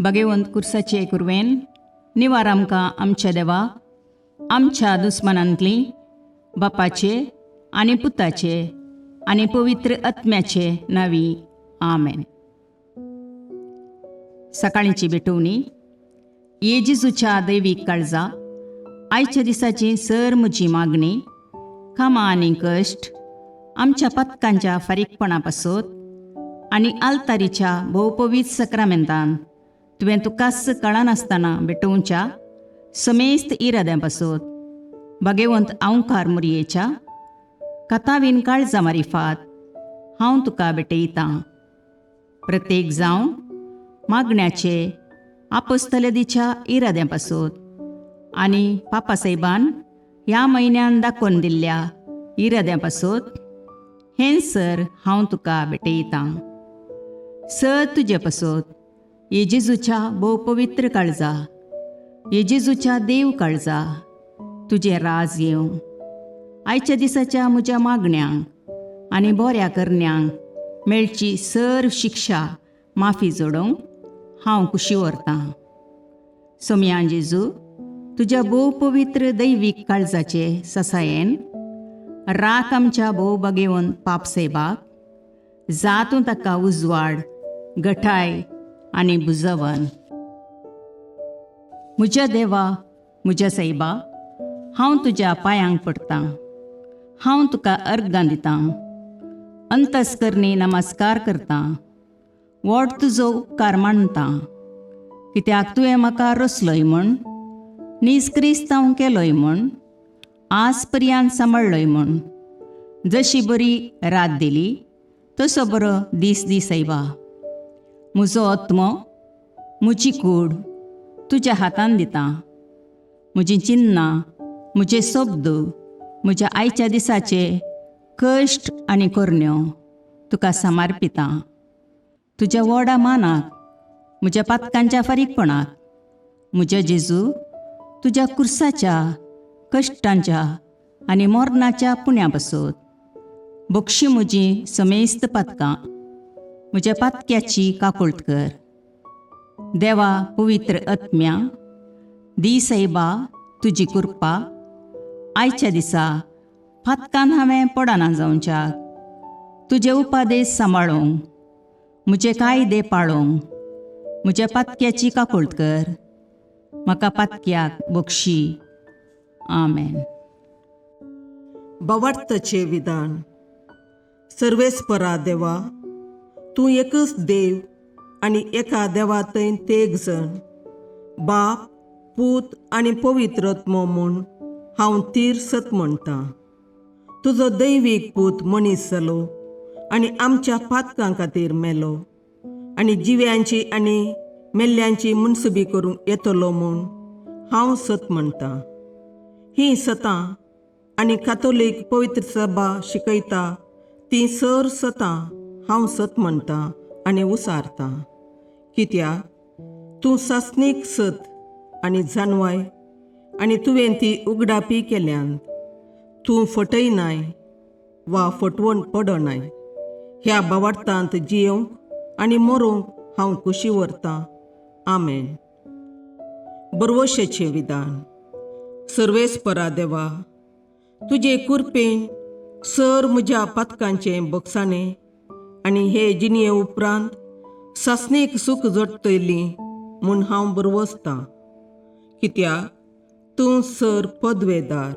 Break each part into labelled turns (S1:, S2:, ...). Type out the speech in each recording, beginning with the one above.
S1: भगवंत कुर्साचे कुरवेन निवार आमकां आमच्या देवाक आमच्या दुस्मनांतली बापाचे आनी पुताचे आनी पवित्र आत्म्याचे नावी आमेन. सकाळींची भेटवणी. येजेजूच्या दैवीक काळजा आयच्या दिसाची सर म्हजी मागणी कामां आनी कश्ट आमच्या पथकांच्या फारीकपणा पासत आनी आल्तारीच्या भोवपवीत सक्रामेंतान तुवें तुकास कळनासतना भेटोवच्या समेस्त इराद्यां पासत भगवंत आंवकार मुरयेच्या कथावीन काळजा मारिफात हांव तुका भेटयतां. प्रत्येक जावं मागण्याचे आपोस्तलदीच्या इराद्यां पासत आनी पापासाहेबान ह्या म्हयन्यान दाखोवन दिल्ल्या इराद्यां पासत हें सर हांव तुका भेटयतां. सर तुजे पासत येजेजूच्या भोवपवित्र काळजा, येजेजूच्या देव काळजा तुजें राज येवं. आयच्या दिसाच्या म्हज्या मागण्यांक आनी बऱ्या करण्यांक मेळची सर शिक्षा माफी जोडोवंक हांव कुशी व्हरतां. सोम्या जेजू, तुज्या भोवपवित्र दैवीक काळजाचे ससायेन राख आमच्या भोव भगवंत पापसाहेबाक, जातूं ताका उजवाड, घटाय आनी बुजवण. म्हज्या देवा, म्हज्या साहिबा, हांव तुज्या पांयांक पडटां. हांव तुका अर्गां दितां. अंतस्करणी नमस्कार करतां. व्हड तुजो उपकार मानतां. कित्याक तुवें म्हाका रचलोय म्हूण, निजक्रिस्तांव केलोय म्हूण, आज पर्यंत सांबाळलोय म्हूण. जशी बरी रात दिली तसो बरो दीस दी साहिबा. म्हजो आत्मो, म्हजी कूड तुज्या हातान दितां. म्हजीं चिन्नां, म्हजे शब्द, म्हज्या आयच्या दिसाचे कश्ट आनी करण्यो तुका समर्पितां. तुज्या व्हडा मानाक, म्हज्या पातकांच्या फारीकपणाक, म्हज्या जेजू तुज्या कुर्साच्या कश्टांच्या आनी मरणाच्या पुण्या पासत बक्षी म्हजीं समेस्त पातकां, म्हज्या पातक्याची काकुळट कर. देवा पवित्र आत्म्या, दी साहिबा तुजी कृपा आयच्या दिसा फातकान हांवें पडना जावच्याक तुजे उपादेश सांबाळूंक, म्हजे कायदे पाळोवंक म्हज्या पातक्याची काकुळट कर. म्हाका पातक्याक बक्षी. आमेन.
S2: भावार्थाचें विधान. सर्वेस्परा देवा, तूं एकच देव आनी एका देवातय तेग जण, बाप, पूत आनी पवित्र आत्मो म्हूण हांव तीर सत म्हणटां. तुजो दैवीक पूत मनीस जालो आनी आमच्या पातकां खातीर मेलो आनी जिव्यांची आनी मेल्ल्यांची मुनसुबी करूंक येतलो म्हूण हांव सत म्हणटां. हीं सतां आनी कातोलीक पवित्र सभा शिकयता तीं सर सतां हांव सत म्हणटां आनी उसारतां. कित्याक तूं सासणीक सत आनी जानवाय आनी तुवें ती उगडापी केल्यांत. तूं फटयनाय वा फटवण पडनाय. ह्या भावार्थांत जियोंक आनी मरोवंक हांव कुशी व्हरतां. आमेन. बरवशेचें विधान. सर्वेस्परा देवा, तुजे कृपेन सर म्हज्या पातकांचें बक्षाणें आनी हे जिणये उपरांत सासणेक सूख जोडटलीं म्हूण हांव बरवसतां. कित्याक तूं सर पदवेदार,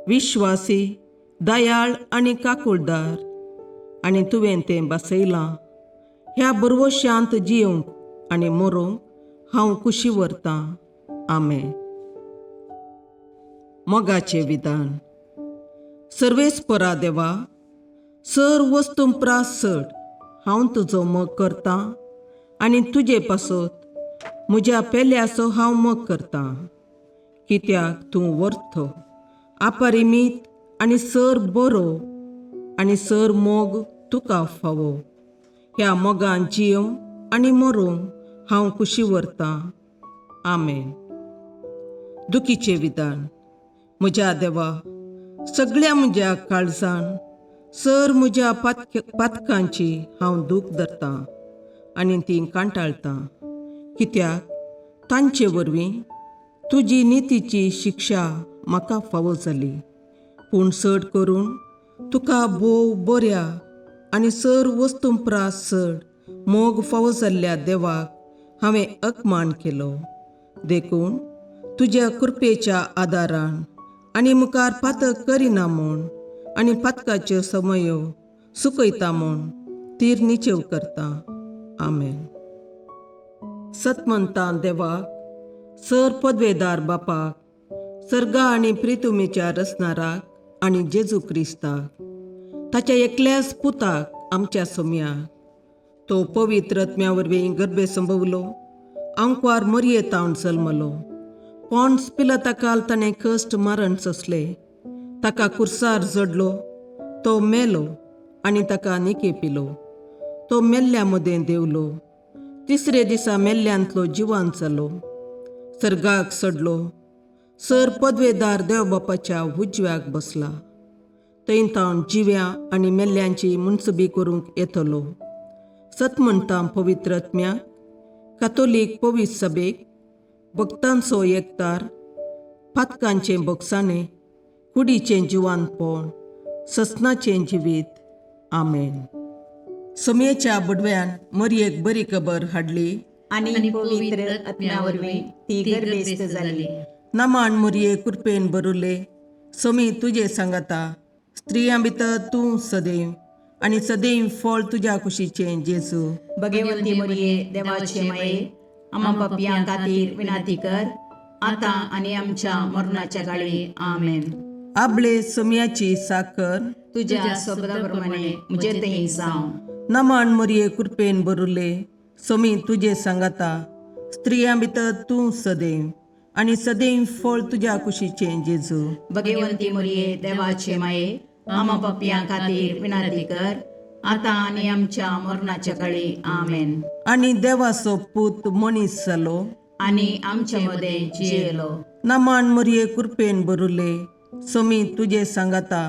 S2: विश्वासी, दयाळ आनी काकुळदार आनी तुवें तें बसयलां. ह्या बरवश्यांत जियोंक आनी मरोवंक हांव कुशी व्हरतां. आमेन. मोगाचें विधान. सर्वेस्परा देवा, सर वस्तुंपरास चड हांव तुजो मोग करतां आनी तुजे पासत म्हज्या पेल्याचो हांव मोग करतां. कित्याक तूं वर्थ, अपरिमीत आनी सर बरो आनी सर मोग तुका फावो. ह्या मोगान जियोंक आनी मरोवंक हांव कुशी व्हरतां. आमेन. दुखीचें विधान. म्हज्या देवा, सगळ्या म्हज्या काळजान सर म्हज्या पातकांची हांव दूख धरतां आनी तीं कांटाळतां. कित्याक तांचे वरवीं तुजी नितीची शिक्षा म्हाका फावो जाली. पूण चड करून तुका भोव बऱ्या आनी सर वस्तूंपरास चड मोग फावो जाल्ल्या देवाक हांवें अकमान केलो. देखून तुज्या कृपेच्या आदारान आनी मुखार पातक करिना म्हूण आनी पातकाच्यो समयो सुकयता म्हूण तीर निचेव करता. आमेन. सतमंतां देवाक, सर पदवेदार बापाक, सर्गा आनी प्रितुमेच्या रचणाराक आनी जेजू क्रिस्ताक, ताच्या एकल्याच पुताक आमच्या सोम्याक, तो पवित्र आत्म्या वरवीं गर्भे संभवलो, अंकवार मरयेतावन जल्मलो, पोंस पिलाताकाल ताणें कश्ट मरण सोंसले, ताका कुर्सार जडलो, तो मेलो आनी ताका निकेपिलो, तो मेल्ल्या मदें देवलो, तिसरे दिसा मेल्ल्यांतलो जिवांत जालो, सर्गाक चडलो, सर पदवेदार देवबापाच्या उजव्याक बसला, थंय तावन जिव्या आनी मेल्ल्यांची मुनसबी करूंक येतलो. सतमंतां पवित्र आत्म्याक, कातोलीक पवित्र सभेक, भक्तांचो एकतार, पातकांचें भोगसाणें, कुडीचें जिवांतपण, ससनाचें जिवीत. आमेन. समेच्या बडव्यान मरयेक बरी खबर हाडली
S1: आनी पवित्र आत्म्या वरवीं ती गर्भेस्त जाली.
S2: नमान मरये कृपेन बरुले, समी तुजे सांगाता, स्त्रियां भितर तूं सदैव आनी सदैव फळ तुज्या कुशीचें जेजू.
S1: भगवंती मरिये देवाचे माये, आम्हा पापयां खातीर विनाती कर, आतां आनी आमच्या मरणाच्या काळी. आमेन.
S2: आपले समियाची साकर
S1: तुज्या शब्दाप्रमाणे म्हजे थंय जावं.
S2: नमान मरये कृपेन बरुले, समी तुजे सांगाता, स्त्रियां भितर तूं सदैव आनी सदैव फळ तुज्या कुशीचें जेजू.
S1: भगवंती मरिये देवाचे माये, आम्हा पापयां खातीर विनाती कर, आतां आनी आमच्या मरणाच्या काळी. आमेन.
S2: आनी देवाचो पूत मनीस जालो
S1: आनी आमच्या मदें जियेलो.
S2: नमान मरये कृपेन बरुले, समी तुजे सांगाता,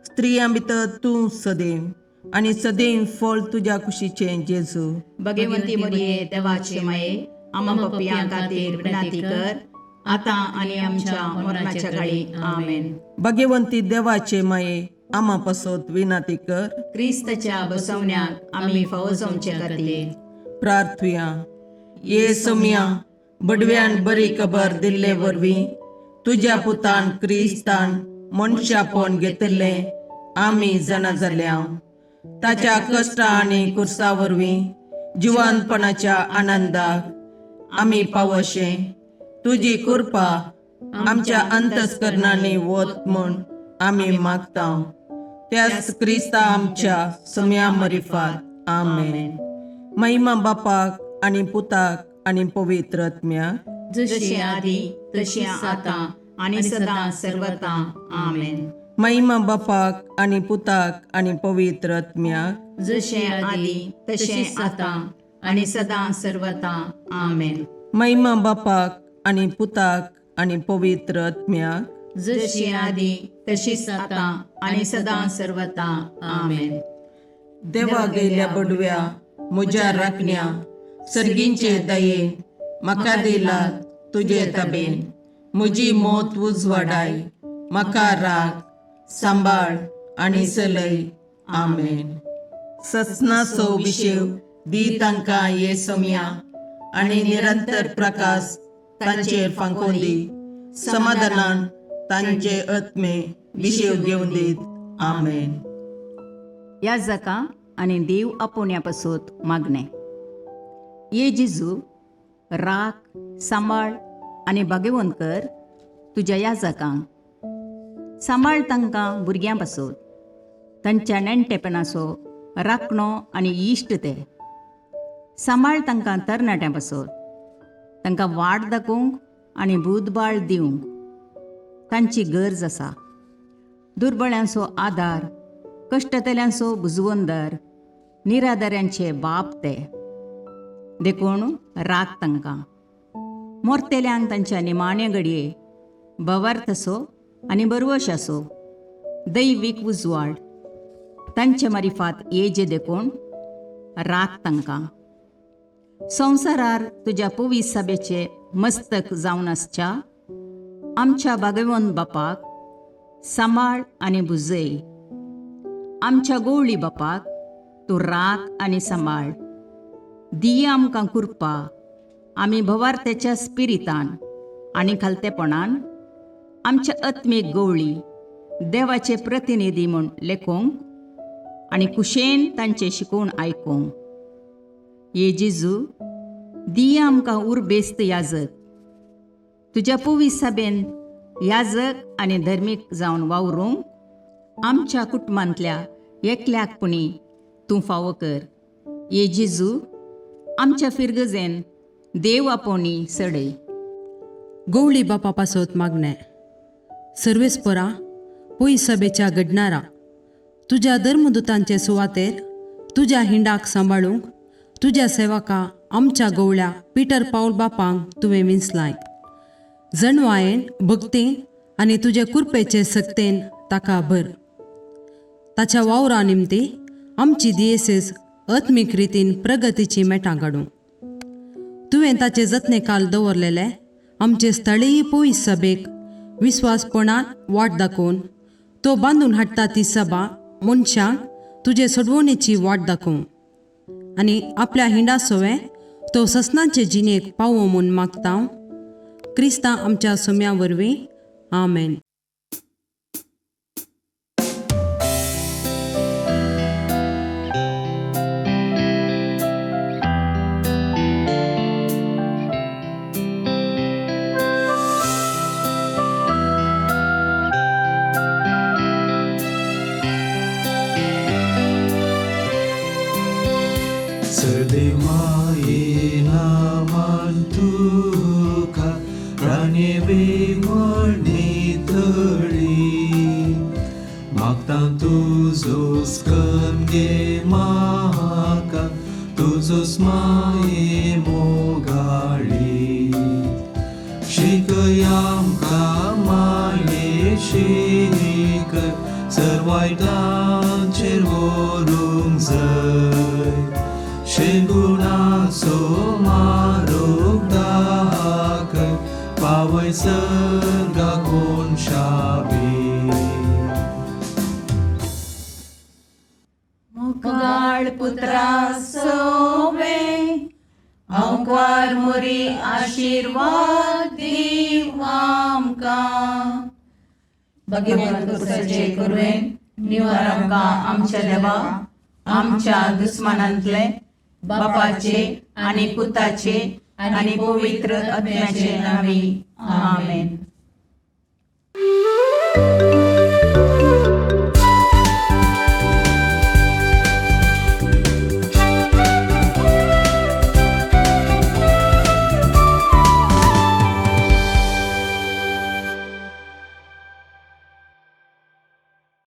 S2: स्त्रियां भितर तूं सदैव आनी सदैव फळ तुज्या कुशीचें जेजू.
S1: भगवंती मरिये देवाचे माये, आम्हा पापयां खातीर विनाती कर, आतां आनी आमच्या मरणाच्या काळी. आमेन.
S2: भगवंती देवाचे माये, आम्हा पासत विनाती कर.
S1: क्रिस्ताच्या बसवण्याक आमी फावो जावचे खातीर
S2: प्रार्थुया. ये समिया, बडव्यान बरी खबर दिल्ले वरवीं तुज्या पुतान क्रिस्तान मनशापण घेतिल्लें आमी जाणा जाल्या, ताच्या कश्टा आनी कुर्सा वरवीं जिवंतपणाच्या आनंदाक आमी पावशे, तुजी कृपा आमच्या अंतस्करणांनी वत म्हूण आमी मागता. त्याच क्रिस्ता आमच्या सम्या मरिफात. आमेन. महिमा बापाक आनी पुताक आनी पवित्र आत्म्याक,
S1: जशें आदी तशें आतां आनी सदां सर्वदा. आमेन.
S2: महिमा बापाक आनी पुताक आनी पवित्र आत्म्याक,
S1: जशें आदी तशें आतां आनी सदां सर्वदा. आमेन.
S2: महिमा बापाक आनी पुताक आनी पवित्र आत्म्याक,
S1: जशी आदी तशीच आतां आनी सदां सर्वदा. आमेन.
S2: देवा गेल्या बडव्या म्हज्या राखण्या, सर्गींचे दयेन म्हाका दिला तुजे ताबेन, म्हजी मोत उजवाडाय, म्हाका राख, सांबाळ आनी चलय. आमेन. ससनाचो विशेव दी तांकां ये समिया, आनी निरंतर प्रकाश तांचेर फांकोन दी, समाधानान तांचे आत्मे विशेव घेवन दीत. आमेन.
S1: याजकां आनी देव आपोवण्या पासत मागणें. ये जेजू, राख, सांबाळ आनी भाग्यवंत कर तुज्या याजकांक. सांबाळ तांकां भुरग्यां पासत, तांच्या नेणटेपणाचो राखणो आनी इश्ट ते. सांबाळ तांकां तरणाट्यां पासत, तांकां वाट दाखोवंक आनी बुधबाळ दिवंक तांची गरज आसा. दुर्बळ्यांचो आदार, कश्टतल्यांचो बुजवंदर, निराधाऱ्यांचे बाप ते. देखून राख तांकां. मोरतेल्यांक तांच्या निमाणे घडये भवार्थसो आनी बरवशाचो दैवीक उजवाड तांचे मारिफात येजे देखून राख तांकां. संवसारार तुज्या पवित्र सभेचे मस्तक जावन आसच्या आमच्या भागवंत बापाक सांबाळ आनी बुजय. आमच्या गवळी बापाक तूं राख आनी सांबाळ. दिये आमकां कुरपा आमी भवार्थेच्या स्पिरितान आनी खालतेपणान आमच्या आत्मीक गवळी देवाचे प्रतिनिधी म्हूण लेखोंक आनी कुशेन तांचे शिकवण आयकूंक. ये जेजू, दिये आमकां उर्बेस्त याजक. तुज्या पवित्र सभेन याजक आनी धर्मीक जावन वावरूंक आमच्या कुटुंबांतल्या एकल्याकपणी तूं फावो कर. ये जेजू, आमच्या फिरगजेन देव आपोवणी सडय.
S3: गवळी बापा पासत मागणे. सर्वेस्परा पयस सभेच्या घडणारा तुज्या धर्मदुतांचे सुवातेर तुज्या हिंडाक सांबाळूंक तुज्या सेवका आमच्या गवळ्या पिटर पाऊल बापांक तुवें विंचलाय. जणवायेन भक्तीन आनी तुजे कुरपेचे सक्तेन ताका भर. ताच्या वावरा निमती आमची दियेसीस आत्मीक रितीन प्रगतीची मेटां काडूं. तुवें ताचे जतनेकाल दवरलेले आमचे स्थळीय पयस सभेक विस्वासपणान वाट दाखोवन तो बांदून हाडटा ती सभा मनशांक तुजे सडवणेची वाट दाखोवं आनी आपल्या हिंडा सोवे तो ससनांचे जिणेक पावो म्हूण मागता. क्रिस्तां आमच्या सोम्या वरवीं. आमेन.
S4: सदैमायेना मानतुका प्राणेवे मणितळी मागता तुजो स्कंदे म्हाका तुजो स्माये मोगाळी शिकयामकां मायेशी कर सर्वायतांचेर व्हरूंक जाय शेगुणाचो मारोग दाखय पावय सर्गाकोन शाबी
S1: मोगाळ पुत्रा सोवे अवकार मोरी आशीर्वाद दीव आमकां. भगवंत पुत्रचे करुवेन निवार आमकां आमच्या देवा आमच्या दुस्मानांतले बापाचे आनी पुताचे आनी पवित्र आत्म्याचे नावी. आमेन.